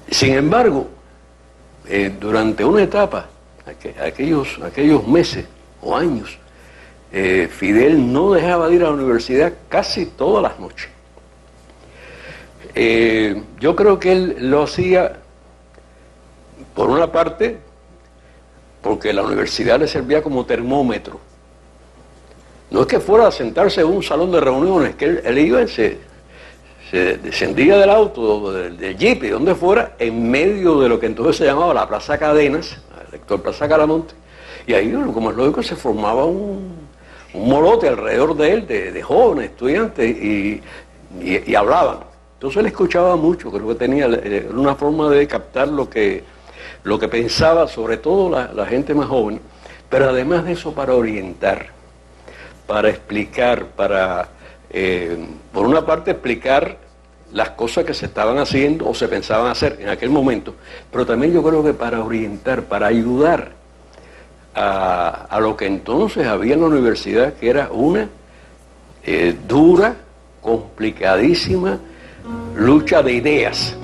Sin embargo, durante una etapa, aquellos meses o años, Fidel no dejaba de ir a la universidad casi todas las noches. Yo creo que él lo hacía, por una parte, porque la universidad le servía como termómetro. No es que fuera a sentarse en un salón de reuniones, que él iba y se descendía del auto, del jeep, y donde fuera, en medio de lo que entonces se llamaba la Plaza Cadenas, el actual Plaza Caramonte, y ahí, como es lógico, se formaba un molote alrededor de él, de jóvenes, estudiantes, y hablaban. Entonces él escuchaba mucho, creo que tenía una forma de captar lo que pensaba, sobre todo la gente más joven, pero además de eso, para orientar, para explicar, por una parte explicar las cosas que se estaban haciendo o se pensaban hacer en aquel momento, pero también yo creo que para orientar, para ayudar a lo que entonces había en la universidad, que era una dura, complicadísima lucha de ideas.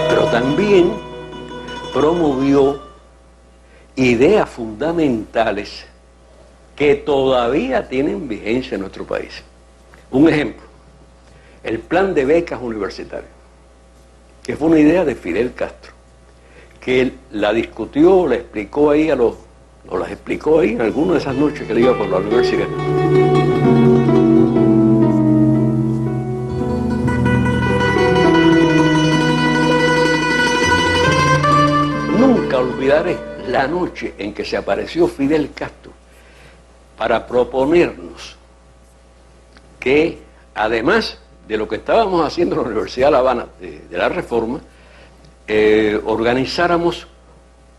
Pero también promovió ideas fundamentales que todavía tienen vigencia en nuestro país. Un ejemplo, el plan de becas universitarias, que fue una idea de Fidel Castro, que él la discutió, la explicó ahí las explicó ahí en alguna de esas noches que él iba por la universidad. Nunca olvidaré la noche en que se apareció Fidel Castro para proponernos que, además de lo que estábamos haciendo en la Universidad de La Habana, de la reforma, organizáramos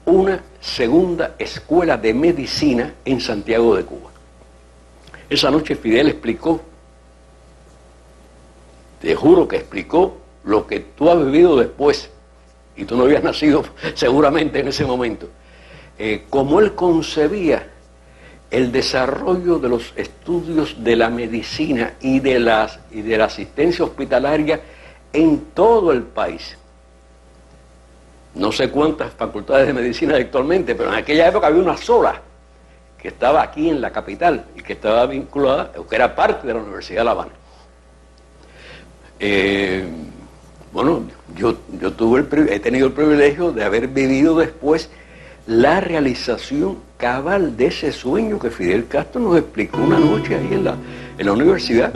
una segunda escuela de medicina en Santiago de Cuba. Esa noche Fidel explicó, te juro que explicó lo que tú has vivido después, y tú no habías nacido seguramente en ese momento, cómo él concebía el desarrollo de los estudios de la medicina y de la asistencia hospitalaria en todo el país. No sé cuántas facultades de medicina hay actualmente, pero en aquella época había una sola, que estaba aquí en la capital y que estaba vinculada, o que era parte de la Universidad de La Habana. Bueno, yo he tenido el privilegio de haber vivido después la realización cabal de ese sueño que Fidel Castro nos explicó una noche ahí en la universidad.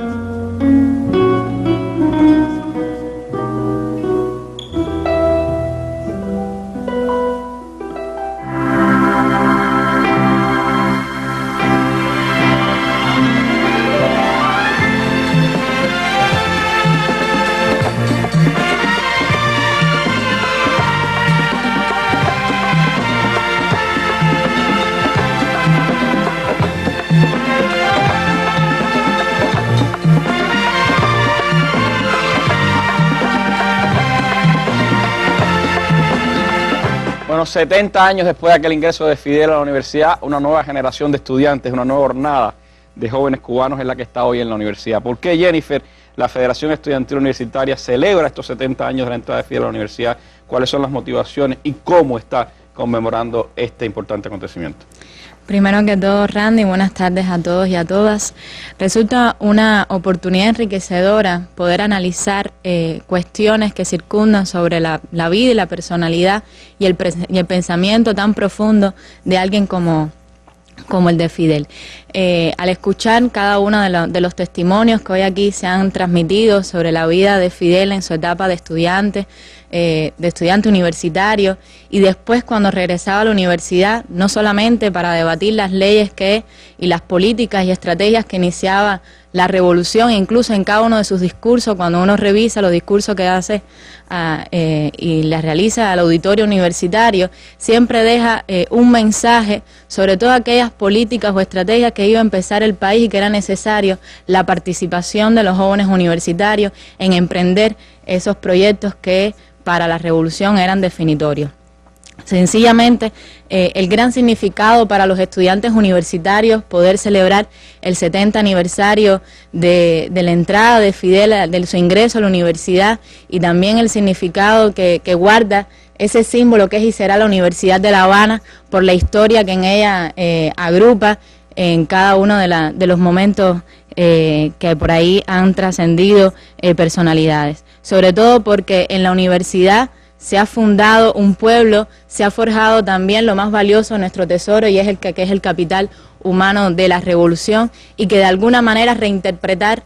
Bueno, 70 años después de aquel ingreso de Fidel a la universidad, una nueva generación de estudiantes, una nueva hornada de jóvenes cubanos es la que está hoy en la universidad. ¿Por qué, Jennifer, la Federación Estudiantil Universitaria celebra estos 70 años de la entrada de Fidel a la universidad? ¿Cuáles son las motivaciones y cómo está conmemorando este importante acontecimiento? Primero que todo, Randy, buenas tardes a todos y a todas. Resulta una oportunidad enriquecedora poder analizar cuestiones que circundan sobre la vida y la personalidad y el pensamiento tan profundo de alguien como el de Fidel. Al escuchar cada uno de los testimonios que hoy aquí se han transmitido sobre la vida de Fidel en su etapa de estudiante universitario, y después cuando regresaba a la universidad, no solamente para debatir las leyes y las políticas y estrategias que iniciaba la revolución, incluso en cada uno de sus discursos, cuando uno revisa los discursos que hace y les realiza al auditorio universitario, siempre deja un mensaje sobre todas aquellas políticas o estrategias que iba a empezar el país y que era necesario la participación de los jóvenes universitarios en emprender esos proyectos que para la revolución eran definitorios. Sencillamente, el gran significado para los estudiantes universitarios poder celebrar el 70 aniversario de la entrada de Fidel, de su ingreso a la universidad, y también el significado que guarda ese símbolo que es y será la Universidad de La Habana por la historia que en ella agrupa en cada uno de los momentos que por ahí han trascendido personalidades. Sobre todo porque en la universidad se ha fundado un pueblo, se ha forjado también lo más valioso de nuestro tesoro, y es que es el capital humano de la revolución, y que de alguna manera reinterpretar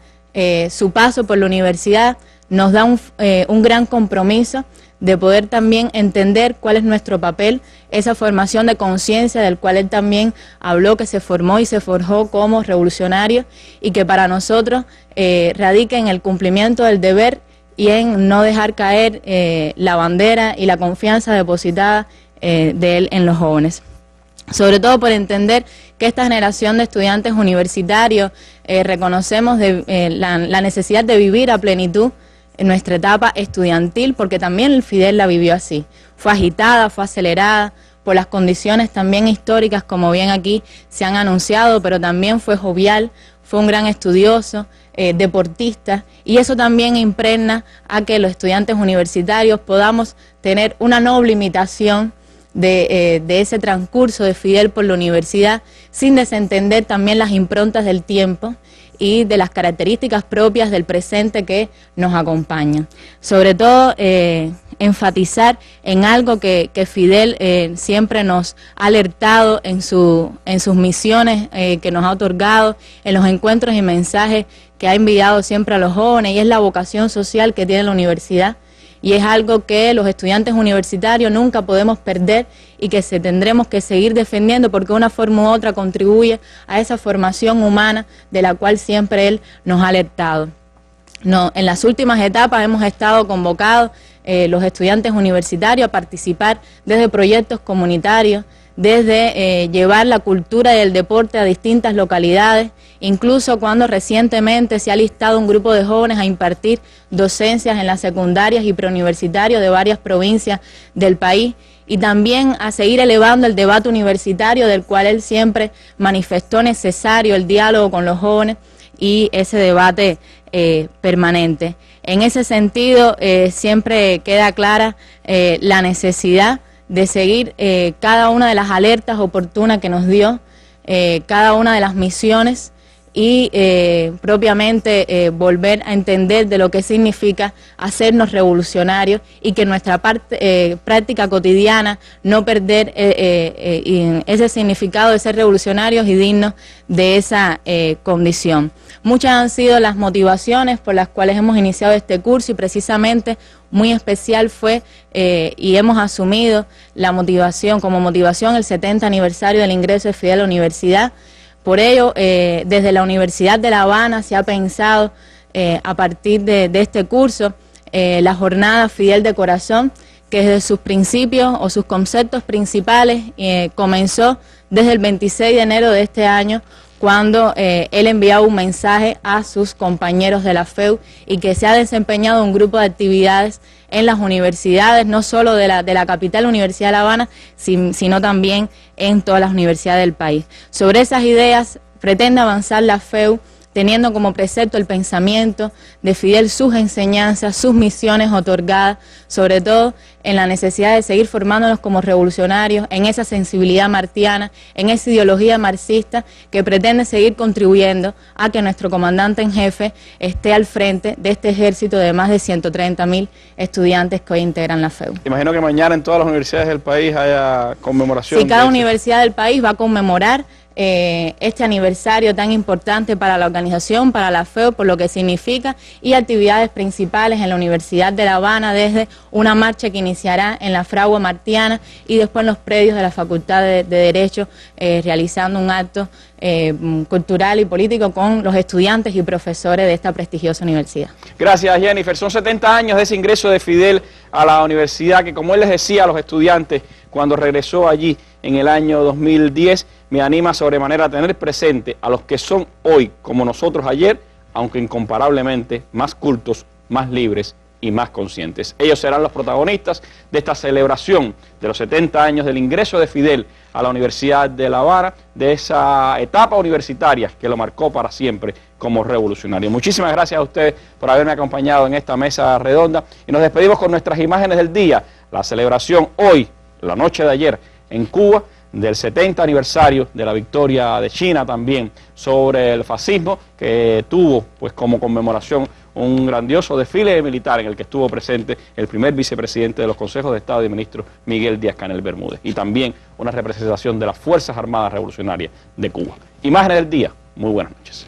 su paso por la universidad nos da un gran compromiso de poder también entender cuál es nuestro papel, esa formación de conciencia del cual él también habló, que se formó y se forjó como revolucionario, y que para nosotros radica en el cumplimiento del deber y en no dejar caer la bandera y la confianza depositada de él en los jóvenes. Sobre todo por entender que esta generación de estudiantes universitarios reconocemos la necesidad de vivir a plenitud en nuestra etapa estudiantil, porque también el Fidel la vivió así. Fue agitada, fue acelerada por las condiciones también históricas, como bien aquí se han anunciado, pero también fue jovial, fue un gran estudioso, deportista, y eso también impregna a que los estudiantes universitarios podamos tener una noble imitación de ese transcurso de Fidel por la universidad, sin desentender también las improntas del tiempo y de las características propias del presente que nos acompañan. Sobre todo, enfatizar en algo que Fidel siempre nos ha alertado en sus misiones que nos ha otorgado, en los encuentros y mensajes que ha enviado siempre a los jóvenes, y es la vocación social que tiene la universidad, y es algo que los estudiantes universitarios nunca podemos perder y que tendremos que seguir defendiendo, porque de una forma u otra contribuye a esa formación humana de la cual siempre él nos ha alertado. En las últimas etapas hemos estado convocados los estudiantes universitarios a participar desde proyectos comunitarios, desde llevar la cultura y el deporte a distintas localidades, incluso cuando recientemente se ha listado un grupo de jóvenes a impartir docencias en las secundarias y preuniversitarios de varias provincias del país, y también a seguir elevando el debate universitario, del cual él siempre manifestó necesario el diálogo con los jóvenes y ese debate permanente. En ese sentido, siempre queda clara la necesidad de seguir cada una de las alertas oportunas que nos dio, cada una de las misiones, y propiamente volver a entender de lo que significa hacernos revolucionarios, y que en nuestra práctica cotidiana no perder ese significado de ser revolucionarios y dignos de esa condición. Muchas han sido las motivaciones por las cuales hemos iniciado este curso, y precisamente muy especial fue y hemos asumido la motivación, como motivación, el 70 aniversario del ingreso de Fidel a la universidad. Por ello, desde la Universidad de La Habana se ha pensado, a partir de este curso, la jornada Fidel de Corazón, que desde sus principios o sus conceptos principales comenzó desde el 26 de enero de este año, cuando él enviaba un mensaje a sus compañeros de la FEU y que se ha desempeñado un grupo de actividades en las universidades, no solo de la capital, Universidad de La Habana, sino también en todas las universidades del país. Sobre esas ideas pretende avanzar la FEU, teniendo como precepto el pensamiento de Fidel, sus enseñanzas, sus misiones otorgadas, sobre todo en la necesidad de seguir formándonos como revolucionarios, en esa sensibilidad martiana, en esa ideología marxista que pretende seguir contribuyendo a que nuestro comandante en jefe esté al frente de este ejército de más de 130.000 estudiantes que hoy integran la FEU. Imagino que mañana en todas las universidades del país haya conmemoración. Sí, cada universidad del país va a conmemorar este aniversario tan importante para la organización, para la FEU, por lo que significa, y actividades principales en la Universidad de La Habana, desde una marcha que iniciará en la Fragua Martiana y después en los predios de la Facultad de Derecho, realizando un acto cultural y político con los estudiantes y profesores de esta prestigiosa universidad. Gracias, Jennifer. Son 70 años de ese ingreso de Fidel a la universidad, que como él les decía a los estudiantes cuando regresó allí en el año 2010, me anima sobremanera a tener presente a los que son hoy, como nosotros ayer, aunque incomparablemente más cultos, más libres y más conscientes. Ellos serán los protagonistas de esta celebración de los 70 años del ingreso de Fidel a la Universidad de La Habana, de esa etapa universitaria que lo marcó para siempre como revolucionario. Muchísimas gracias a ustedes por haberme acompañado en esta mesa redonda y nos despedimos con nuestras imágenes del día, la celebración hoy, la noche de ayer, en Cuba, del 70 aniversario de la victoria de China también sobre el fascismo, que tuvo pues como conmemoración un grandioso desfile militar en el que estuvo presente el primer vicepresidente de los Consejos de Estado y Ministro, Miguel Díaz-Canel Bermúdez, y también una representación de las Fuerzas Armadas Revolucionarias de Cuba. Imágenes del día, muy buenas noches.